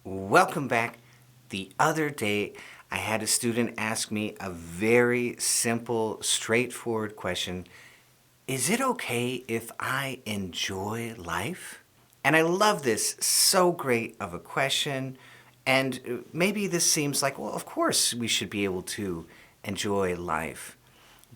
Welcome back. The other day, I had a student ask me a very simple, straightforward question. Is it okay if I enjoy life? And I love this. So great of a question. And maybe this seems like, well, of course we should be able to enjoy life.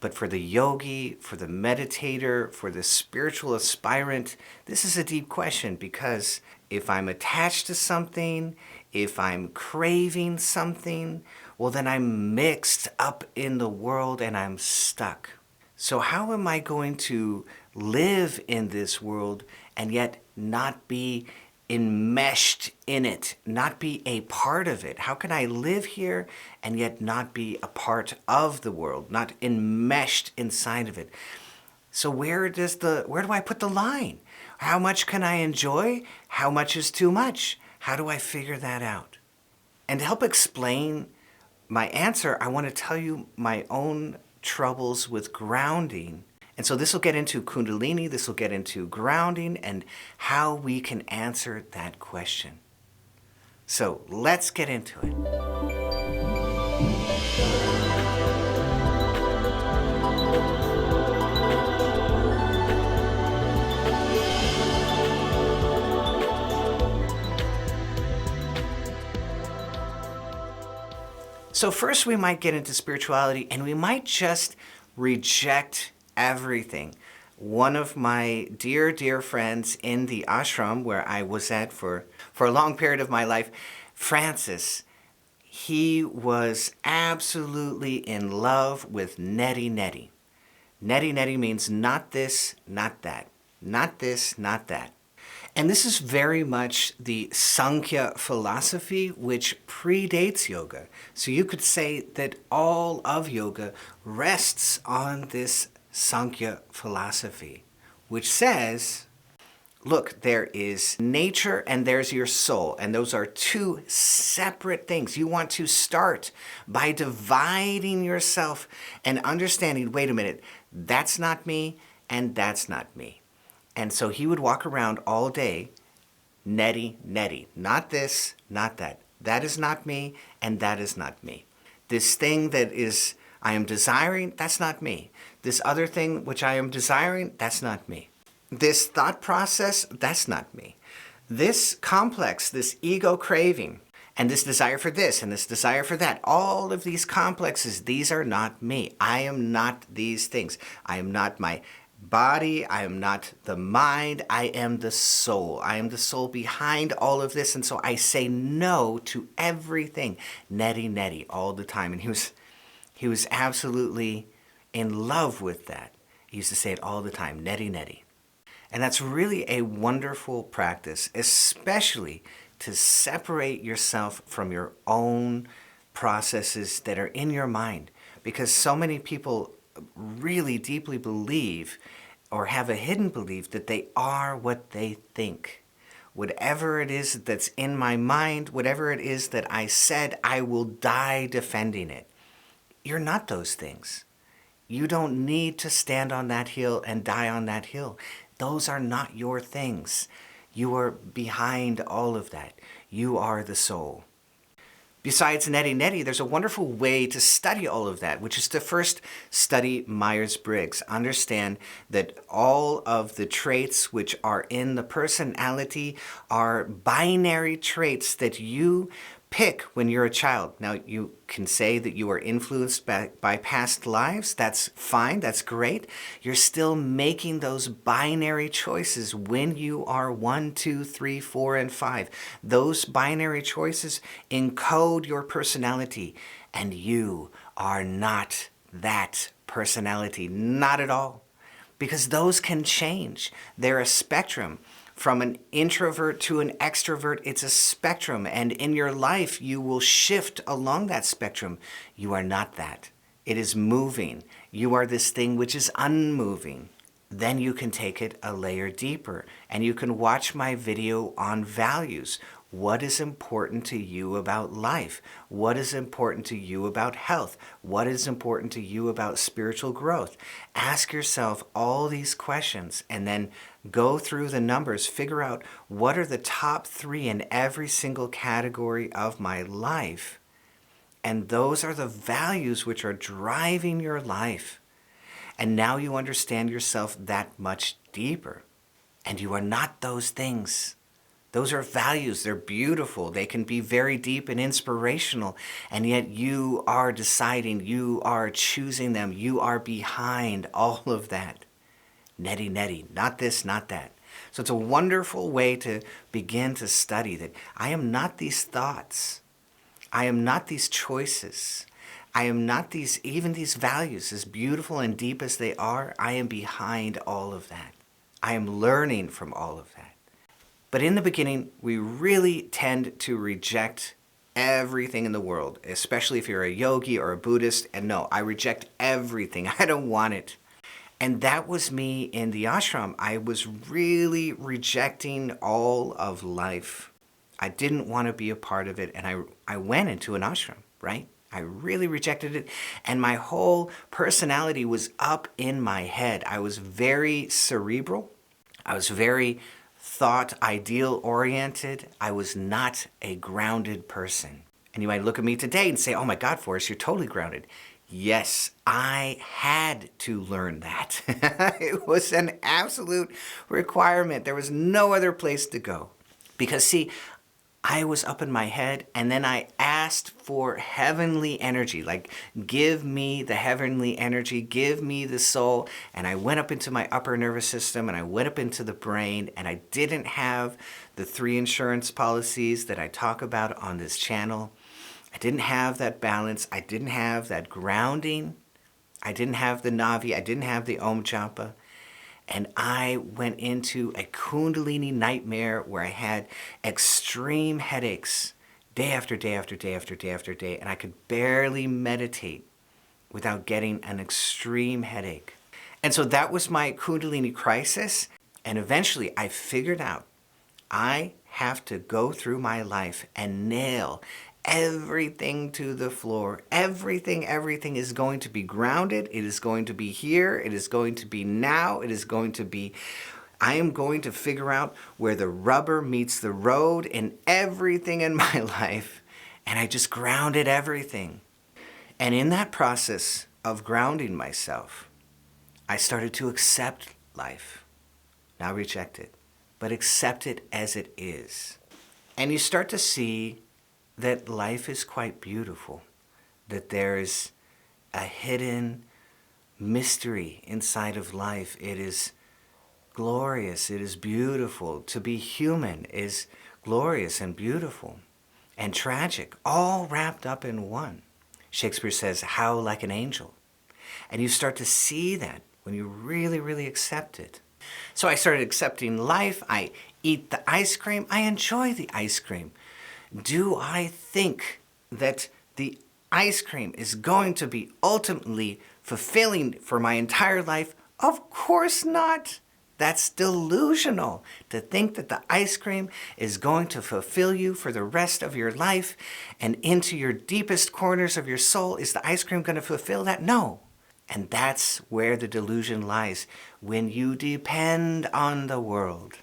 But for the yogi, for the meditator, for the spiritual aspirant, this is a deep question because if I'm attached to something, if I'm craving something, well, then I'm mixed up in the world and I'm stuck. So, how am I going to live in this world and yet not be enmeshed in it, not be a part of it? How can I live here and yet not be a part of the world, not enmeshed inside of it? So where do I put the line? How much can I enjoy? How much is too much? How do I figure that out? And to help explain my answer, I want to tell you my own troubles with grounding. And so this will get into Kundalini, this will get into grounding and how we can answer that question. So let's get into it. So first we might get into spirituality and we might just reject everything. One of my dear, dear friends in the ashram where I was at for a long period of my life, Francis, he was absolutely in love with neti. Neti means not this, not that. Not this, not that. And this is very much the Sankhya philosophy, which predates yoga. So you could say that all of yoga rests on this Sankhya philosophy, which says, look, there is nature and there's your soul, and those are two separate things. You want to start by dividing yourself and understanding, wait a minute, that's not me and that's not me. And so he would walk around all day, neti, not this, not that. That is not me, and that is not me. This thing that is I am desiring, that's not me. This other thing which I am desiring, that's not me. This thought process, that's not me. This complex, this ego craving, and this desire for this, and this desire for that, all of these complexes, these are not me. I am not these things. I am not my body, I am not the mind, I am the soul. I am the soul behind all of this, and so I say no to everything. Neti, all the time. And he was absolutely in love with that. He used to say it all the time, neti. And that's really a wonderful practice, especially to separate yourself from your own processes that are in your mind. Because so many people really deeply believe or have a hidden belief that they are what they think. Whatever it is that's in my mind, whatever it is that I said, I will die defending it. You're not those things. You don't need to stand on that hill and die on that hill. Those are not your things. You are behind all of that. You are the soul. Besides neti, there's a wonderful way to study all of that, which is to first study Myers-Briggs. Understand that all of the traits which are in the personality are binary traits that you pick when you're a child. Now, you can say that you are influenced by past lives. That's fine. That's great. You're still making those binary choices when you are 1, 2, 3, 4, and 5. Those binary choices encode your personality, and you are not that personality. Not at all. Because those can change. They're a spectrum. From an introvert to an extrovert, it's a spectrum, and in your life, you will shift along that spectrum. You are not that. It is moving. You are this thing which is unmoving. Then you can take it a layer deeper, and you can watch my video on values. What is important to you about life? What is important to you about health? What is important to you about spiritual growth? Ask yourself all these questions and then go through the numbers. Figure out what are the top 3 in every single category of my life. And those are the values which are driving your life. And now you understand yourself that much deeper. And you are not those things. Those are values. They're beautiful. They can be very deep and inspirational. And yet you are deciding, you are choosing them. You are behind all of that. Neti, neti, not this, not that. So it's a wonderful way to begin to study that I am not these thoughts. I am not these choices. I am not even these values, as beautiful and deep as they are. I am behind all of that. I am learning from all of that. But in the beginning, we really tend to reject everything in the world, especially if you're a yogi or a Buddhist. And no, I reject everything. I don't want it. And that was me in the ashram. I was really rejecting all of life. I didn't want to be a part of it. And I went into an ashram, right? I really rejected it. And my whole personality was up in my head. I was very cerebral. I was very thought ideal oriented. I was not a grounded person. And you might look at me today and say, oh my God, Forrest, you're totally grounded. Yes, I had to learn that. It was an absolute requirement. There was no other place to go. Because see, I was up in my head, and then I asked for heavenly energy, like give me the heavenly energy, give me the soul. And I went up into my upper nervous system, and I went up into the brain, and I didn't have the 3 insurance policies that I talk about on this channel. I didn't have that balance. I didn't have that grounding. I didn't have the Navi. I didn't have the Om Japa. And I went into a Kundalini nightmare where I had extreme headaches day after day after day after day after day. And I could barely meditate without getting an extreme headache. And so that was my Kundalini crisis. And eventually I figured out I have to go through my life and nail everything to the floor. Everything is going to be grounded. It is going to be here. It is going to be now. It is going to be, I am going to figure out where the rubber meets the road in everything in my life. And I just grounded everything. And in that process of grounding myself, I started to accept life. Not reject it, but accept it as it is. And you start to see that life is quite beautiful, that there is a hidden mystery inside of life. It is glorious, it is beautiful. To be human is glorious and beautiful and tragic, all wrapped up in one. Shakespeare says, how like an angel. And you start to see that when you really, really accept it. So I started accepting life. I eat the ice cream. I enjoy the ice cream. Do I think that the ice cream is going to be ultimately fulfilling for my entire life? Of course not. That's delusional to think that the ice cream is going to fulfill you for the rest of your life and into your deepest corners of your soul. Is the ice cream going to fulfill that? No. And that's where the delusion lies when you depend on the world.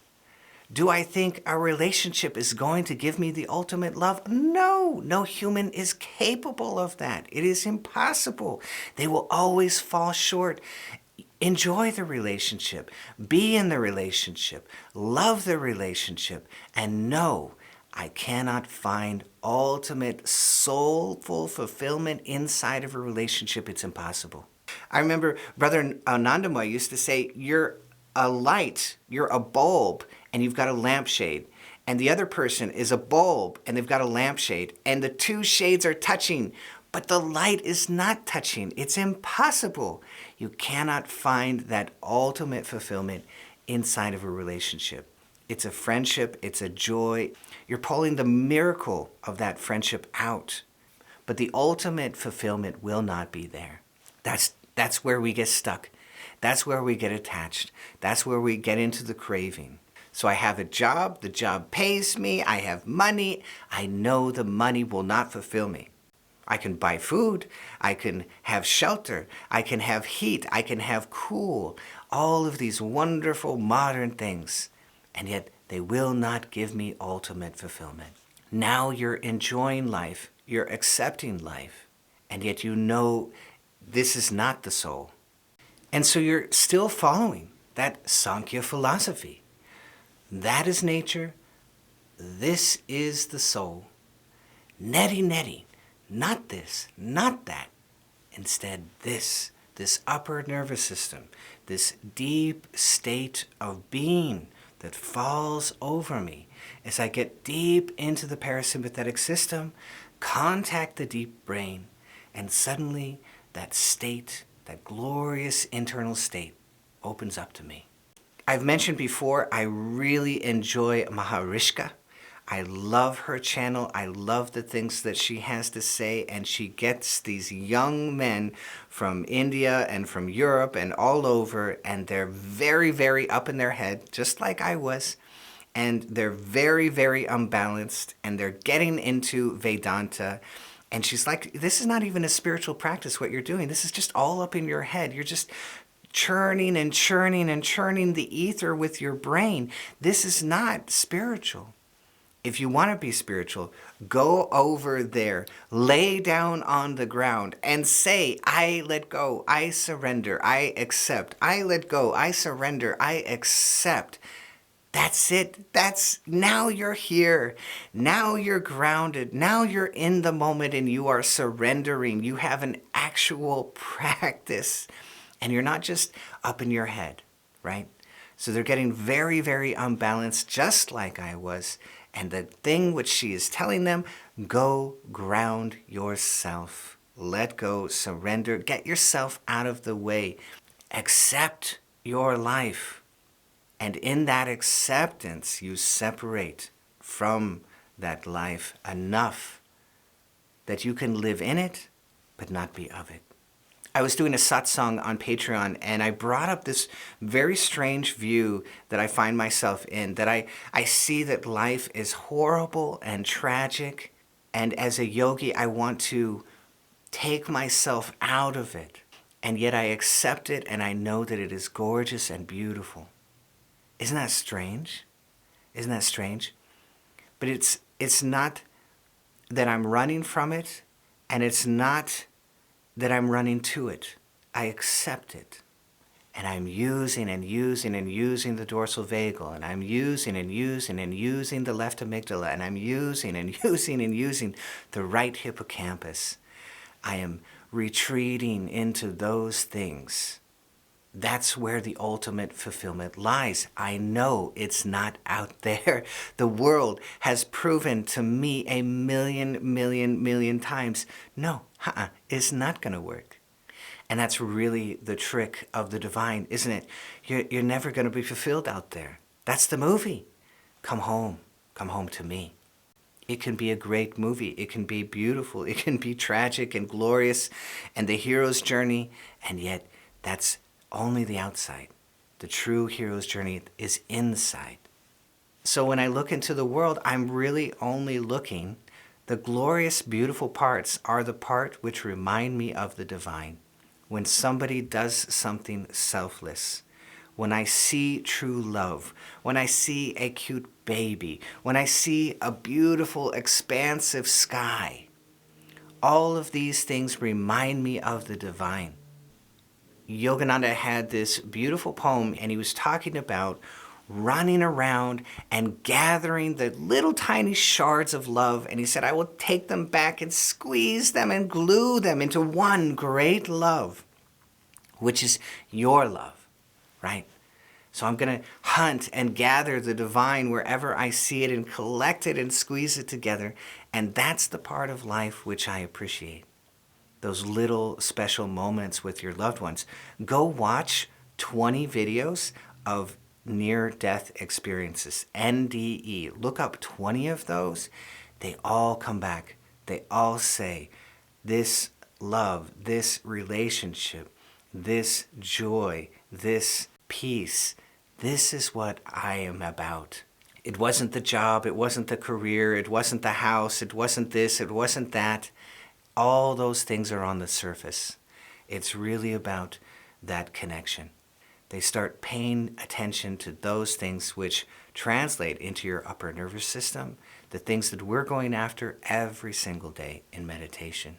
Do I think a relationship is going to give me the ultimate love? No, no human is capable of that. It is impossible. They will always fall short. Enjoy the relationship, be in the relationship, love the relationship, and know I cannot find ultimate soulful fulfillment inside of a relationship. It's impossible. I remember Brother Anandamoy used to say, you're a light, you're a bulb, and you've got a lampshade. And the other person is a bulb, and they've got a lampshade. And the 2 shades are touching, but the light is not touching. It's impossible. You cannot find that ultimate fulfillment inside of a relationship. It's a friendship, it's a joy. You're pulling the miracle of that friendship out. But the ultimate fulfillment will not be there. That's where we get stuck. That's where we get attached. That's where we get into the craving. So I have a job, the job pays me, I have money. I know the money will not fulfill me. I can buy food, I can have shelter, I can have heat, I can have cool, all of these wonderful modern things, and yet they will not give me ultimate fulfillment. Now you're enjoying life, you're accepting life, and yet you know this is not the soul. And so you're still following that Sankhya philosophy. That is nature, this is the soul. Neti neti. Not this, not that. Instead, this upper nervous system, this deep state of being that falls over me as I get deep into the parasympathetic system, contact the deep brain, and suddenly that state, that glorious internal state, opens up to me. I've mentioned before, I really enjoy Maharishka. I love her channel. I love the things that she has to say, and she gets these young men from India and from Europe and all over, and they're very, very up in their head, just like I was, and they're very, very unbalanced, and they're getting into Vedanta. And she's like, this is not even a spiritual practice, what you're doing. This is just all up in your head. You're just churning and churning and churning the ether with your brain. This is not spiritual. If you want to be spiritual, go over there, lay down on the ground and say, I let go, I surrender, I accept. I let go, I surrender, I accept. That's it. Now you're here. Now you're grounded. Now you're in the moment and you are surrendering. You have an actual practice and you're not just up in your head, right? So they're getting very, very unbalanced, just like I was. And the thing which she is telling them, go ground yourself. Let go, surrender, get yourself out of the way. Accept your life. And in that acceptance, you separate from that life enough that you can live in it, but not be of it. I was doing a satsang on Patreon, and I brought up this very strange view that I find myself in, that I see that life is horrible and tragic, and as a yogi, I want to take myself out of it, and yet I accept it, and I know that it is gorgeous and beautiful. Isn't that strange? Isn't that strange? But it's not that I'm running from it, and it's not that I'm running to it. I accept it. And I'm using and using and using the dorsal vagal, and I'm using and using and using the left amygdala, and I'm using and using and using the right hippocampus. I am retreating into those things. That's where the ultimate fulfillment lies. I know it's not out there. The world has proven to me a million times, no, it's not going to work. And that's really the trick of the divine, isn't it? You're never going to be fulfilled out there. That's the movie. Come home to me. It can be a great movie. It can be beautiful. It can be tragic and glorious and the hero's journey, and yet that's only the outside. The true hero's journey is inside. So when I look into the world, I'm really only looking. The glorious, beautiful parts are the part which remind me of the divine. When somebody does something selfless, when I see true love, when I see a cute baby, when I see a beautiful, expansive sky, all of these things remind me of the divine. Yogananda had this beautiful poem, and he was talking about running around and gathering the little tiny shards of love, and he said, I will take them back and squeeze them and glue them into one great love, which is your love, right? So I'm going to hunt and gather the divine wherever I see it and collect it and squeeze it together, and that's the part of life which I appreciate. Those little special moments with your loved ones. Go watch 20 videos of near-death experiences, NDE. Look up 20 of those. They all come back. They all say, this love, this relationship, this joy, this peace, this is what I am about. It wasn't the job, it wasn't the career, it wasn't the house, it wasn't this, it wasn't that. All those things are on the surface. It's really about that connection. They start paying attention to those things which translate into your upper nervous system, the things that we're going after every single day in meditation.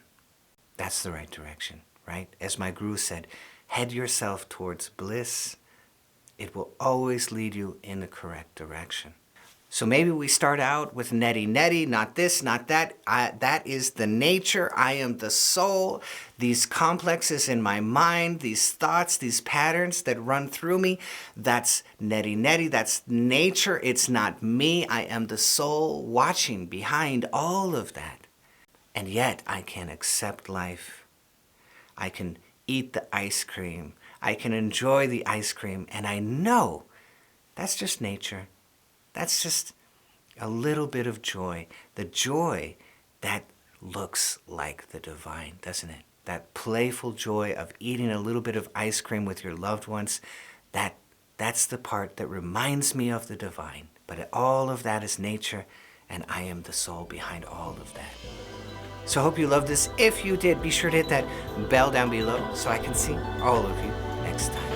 That's the right direction, right? As my guru said, head yourself towards bliss. It will always lead you in the correct direction. So maybe we start out with neti, not this, not that. That is the nature. I am the soul. These complexes in my mind, these thoughts, these patterns that run through me, that's neti. That's nature. It's not me. I am the soul watching behind all of that. And yet I can accept life. I can eat the ice cream. I can enjoy the ice cream. And I know that's just nature. That's just a little bit of joy. The joy that looks like the divine, doesn't it? That playful joy of eating a little bit of ice cream with your loved ones, that's the part that reminds me of the divine. But all of that is nature, and I am the soul behind all of that. So I hope you loved this. If you did, be sure to hit that bell down below so I can see all of you next time.